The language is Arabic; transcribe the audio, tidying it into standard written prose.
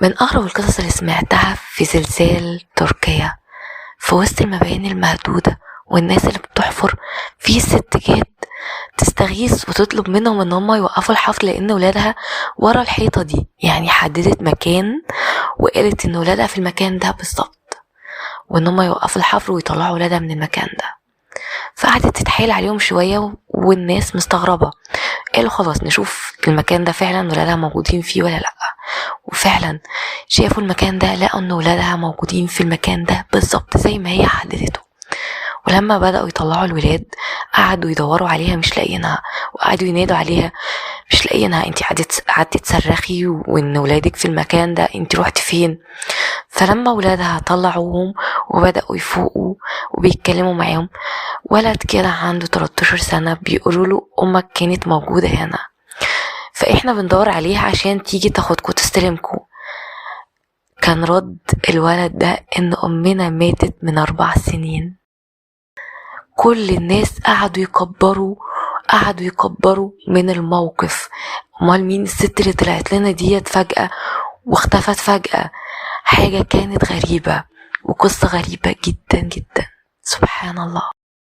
من أغرب القصص اللي سمعتها في زلزال تركيا، في وسط المباني المهدودة والناس اللي بتحفر، في ست جت تستغيث وتطلب منهم ان هم يوقفوا الحفر لان ولادها ورا الحيطة دي. يعني حددت مكان وقالت ان ولادها في المكان ده بالظبط، وان هم يوقفوا الحفر ويطلعوا ولادها من المكان ده. فقعدت تتحايل عليهم شوية والناس مستغربة، قالوا خلاص نشوف المكان ده فعلا ولادها موجودين فيه ولا لأ. وفعلا شافوا المكان ده، لقوا ان ولادها موجودين في المكان ده بالظبط زي ما هي حددته. ولما بدأوا يطلعوا الولاد قعدوا يدوروا عليها مش لاقيينها، وقعدوا ينادوا عليها مش لاقيينها، انتي قعدتي تصرخي وان ولادك في المكان ده، انتي روحتي فين؟ فلما ولادها طلعوهم وبدأوا يفوقوا وبيتكلموا معاهم، ولد كده عنده 13 سنة بيقولوا له امك كانت موجودة هنا، فاحنا بندور عليها عشان تيجي تاخدكوا تستلمكوا. كان رد الولد ده ان امنا ماتت من 4 سنين. كل الناس قعدوا يكبروا من الموقف. امال مين الست اللي طلعت لنا ديت فجأة واختفت فجأة؟ حاجة كانت غريبة وقصة غريبة جدا جدا. سبحان الله.